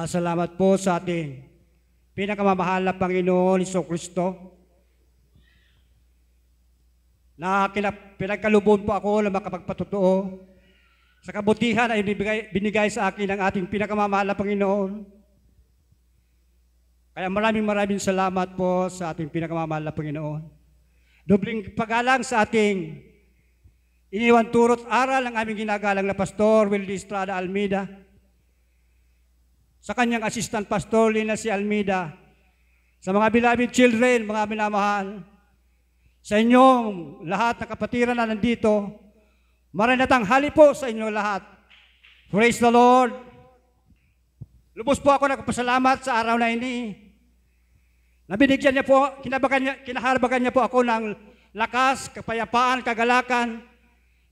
Salamat po sa ating pinakamamahal na Panginoon Jesucristo na pinagkalubon po ako na makapagpatotoo sa kabutihan ay binigay sa akin ng ating pinakamamahal na Panginoon. Kaya maraming salamat po sa ating pinakamamahal na Panginoon. Dobling paggalang sa ating iniwan turot aral ng aming ginagalang na Pastor Willie Estrada Almeida, sa kanyang assistant pastor Lina C. Almeida, sa mga beloved children, mga minamahal, sa inyong lahat na kapatiran na nandito, maranatang hali po sa inyong lahat. Praise the Lord. Lubos po ako nagpasalamat sa araw na ini. Nabinigyan niya po, kinaharbagan niya po ako ng lakas, kapayapaan, kagalakan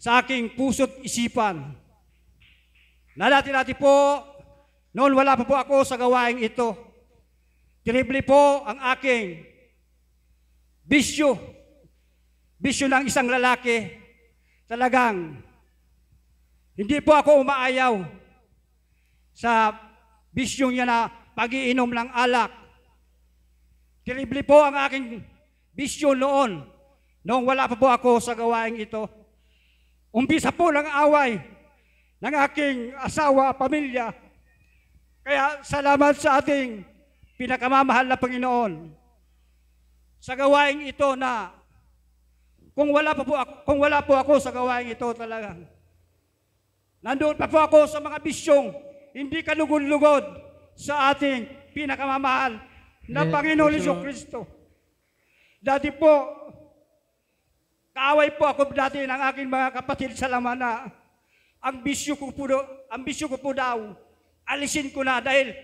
sa aking puso't isipan. Dati po, noon wala pa po ako sa gawaing ito. Terrible po ang aking bisyo. Bisyo ng isang lalaki. Talagang, hindi po ako umaayaw sa bisyong niya na pag-iinom ng alak. Terrible po ang aking bisyo noon wala pa po ako sa gawaing ito. Umpisa po ng away ng aking asawa, pamilya. Kaya salamat sa ating pinakamamahal na Panginoon sa gawaing ito na kung wala po ako sa gawaing ito talaga. Nandoon pa po ako sa mga bisyong hindi kalugod-lugod sa ating pinakamamahal na Panginoon Jesucristo. Dati po, kaaway po ako dati ng aking mga kapatid sa laman na ang bisyo ko po daw, alisin ko na dahil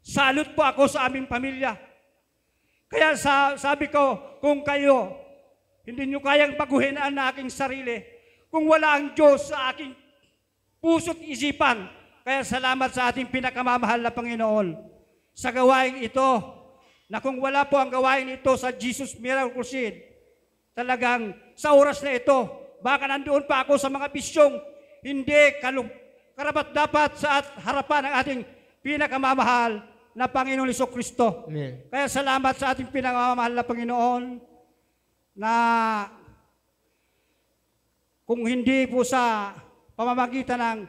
salot po ako sa aming pamilya. Kaya sabi ko, kung kayo, hindi nyo kayang baguhin ang aking sarili, kung wala ang Diyos sa aking puso't isipan, kaya salamat sa ating pinakamamahal na Panginoon sa gawain ito, na kung wala po ang gawain ito sa Jesus Miracle Crusade, talagang sa oras na ito, baka nandoon pa ako sa mga bisyong hindi karapat dapat sa harapan ng ating pinakamamahal na Panginoon Jesucristo. Kaya salamat sa ating pinakamamahal na Panginoon na kung hindi po sa pamamagitan ng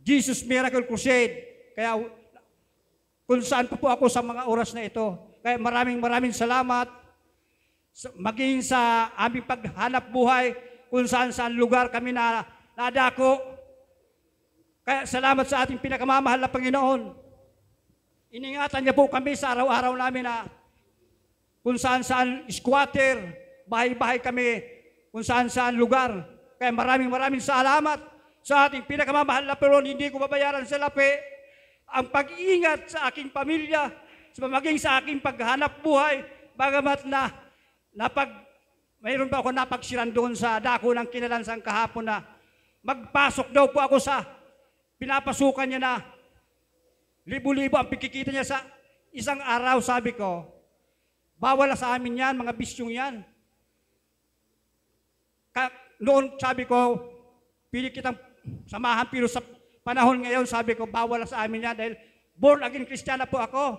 Jesus Miracle Crusade, kaya kung saan po ako sa mga oras na ito. Kaya maraming salamat maging sa aming paghanap buhay kung saan lugar kami na nadako. Kaya salamat sa ating pinakamamahal na Panginoon. Iningatan niya po kami sa araw-araw namin na kung saan squatter, bahay-bahay kami, kung saan lugar. Kaya maraming salamat sa ating pinakamamahal na Panginoon. Hindi ko babayaran sa lapi ang pag-iingat sa aking pamilya, maging sa aking paghanap buhay, bagamat mayroon pa ako napagsiran doon sa dako ng Kinalansang kahapon na magpasok daw po ako sa pinapasukan niya na libo-libo ang pikikita niya sa isang araw. Sabi ko, bawal sa amin yan, mga bisyong yan. Noon sabi ko, pili kitang samahan, pero sa panahon ngayon sabi ko, bawal sa amin yan dahil born again Kristiyana po ako.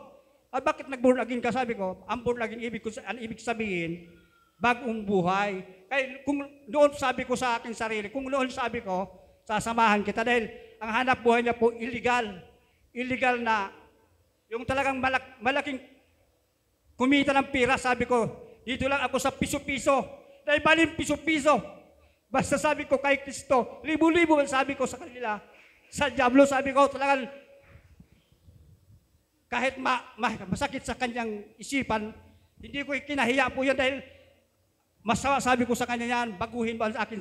Bakit nag-born again ka? Sabi ko, ang born again ibig sabihin, bagong buhay. Kaya kung noon sabi ko sa aking sarili, kung noon sabi ko, sasamahan kita dahil ang hanap buhay niya po illegal. Illegal na yung talagang malaking kumita ng pira. Sabi ko, dito lang ako sa piso-piso. Dahil baling piso-piso. Basta sabi ko kay Kristo, libo-libo ang sabi ko sa kanila. Sa Diablo, sabi ko, talagang kahit masakit sa kanyang isipan, hindi ko kinahiya po yan dahil masawa sabi ko sa kanya yan, baguhin mo ang akin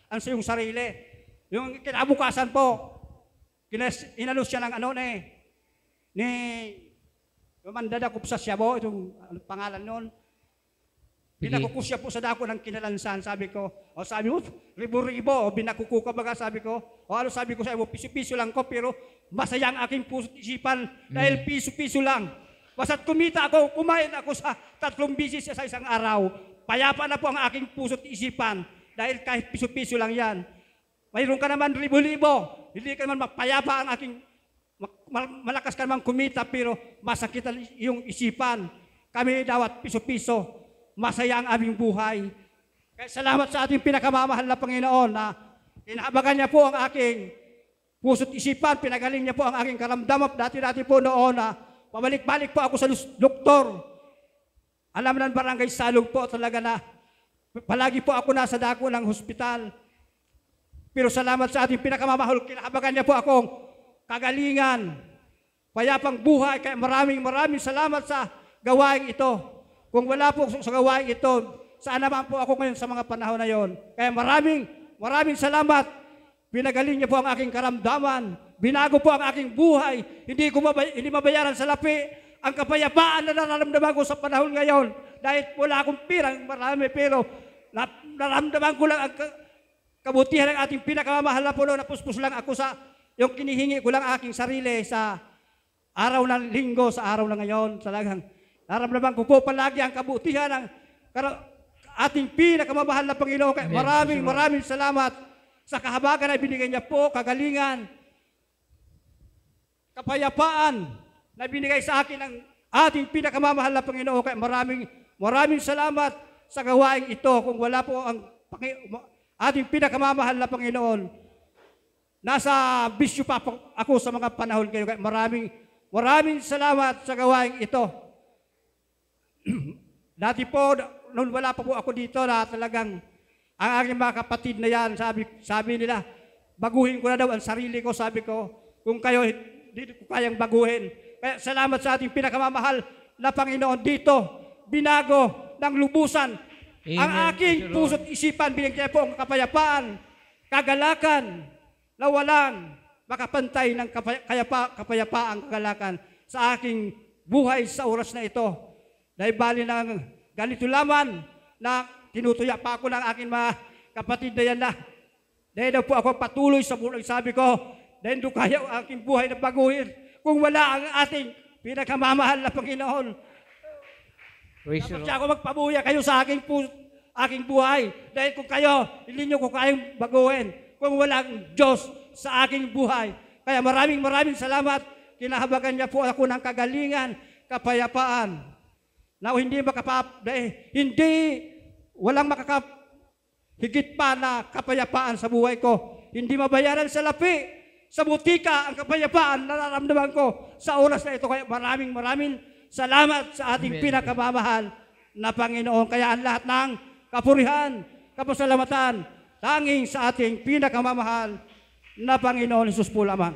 ang iyong sarili. Yung kinabukasan po, inalos siya ng ni Mandada Kupsa Siabo, itong pangalan noon. Binakuko siya po sa dako ng Kinalansan, sabi ko. Sabi mo, ribo-ribo, binakuko ka baga, sabi ko. Sabi ko sa iyo, piso-piso lang ko, pero masaya ang aking puso't isipan dahil piso-piso lang. Basta't kumita ako, kumain ako sa 3 bisis sa isang araw. Payapa na po ang aking puso't isipan dahil kahit piso-piso lang yan. Mayroon ka naman libo-libo, hindi ka naman mapayapa ang aking malakas ka naman kumita pero masakit yung isipan. Kami dawat piso-piso, masaya ang aming buhay. Kaya salamat sa ating pinakamamahal na Panginoon na inahabagan niya po ang aking puso't isipan, pinagaling niya po ang aking karamdaman. Dati-dati po noon na pabalik-balik po ako sa doktor. Alam ng barangay Salog po talaga na palagi po ako nasa dako ng hospital. Pero salamat sa ating pinakamamahal, kinahabagan niya po akong kagalingan, payapang buhay. Kaya maraming salamat sa gawain ito. Kung wala po sa gawain ito, saan naman po ako ngayon sa mga panahon na yon. Kaya maraming salamat. Pinagaling niya po ang aking karamdaman. Binago po ang aking buhay. Hindi mabayaran sa lapi ang kapayapaan na nararamdaman ko sa panahon ngayon. Dahil wala akong pirang marami, pero nararamdaman ko lang ang kabutihan ng ating pinakamamahal na puno. Napuspos lang ako sa yung kinihingi ko lang aking sarili sa araw ng linggo, sa araw na ngayon. Talagang nararamdaman ko po palagi ang kabutihan ng ating pinakamamahal na Panginoon. Kaya maraming salamat sa kahabagan na binigay niya po, kagalingan, kapayapaan na binigay sa akin ng ating pinakamamahal na Panginoon. Kaya maraming salamat sa gawain ito. Kung wala po ang ating pinakamamahal na Panginoon, nasa bisyo pa ako sa mga panahon kayo. Kaya maraming salamat sa gawain ito. Dati po, noon wala pa po ako dito na talagang ang aking mga kapatid na yan, sabi nila, baguhin ko na daw ang sarili ko. Sabi ko, kung kayo hindi ko kayang baguhin. Kaya salamat sa ating pinakamamahal na Panginoon dito. Binago ng lubusan ang aking puso't isipan. Binigyan po ang kapayapaan, kagalakan, na walang makapantay ng kapayapaang kagalakan sa aking buhay sa oras na ito. Dahil bali ng ganito laman na tinutuya pa ako ng aking mga kapatid na yan na dahil daw po ako patuloy sa buhay. Sabi ko, dahil doon kaya ang aking buhay na baguhin kung wala ang ating pinakamamahal na Panginoon. Dapat siya ako magpabuya kayo sa aking buhay. Dahil kung kayo, hindi nyo ko kayang baguhin kung walang Diyos sa aking buhay. Kaya maraming salamat. Kinahabagan niya po ako ng kagalingan, kapayapaan. Na hindi walang makakahigit pa na kapayapaan sa buhay ko. Hindi mabayaran sa lapi, sa butika ang kapayapaan na nararamdaman ko sa oras na ito. Kaya maraming salamat sa ating pinakamamahal na Panginoon. Kaya ang lahat ng kapurihan, kapasalamatan, tanging sa ating pinakamamahal na Panginoon Hesus po lamang.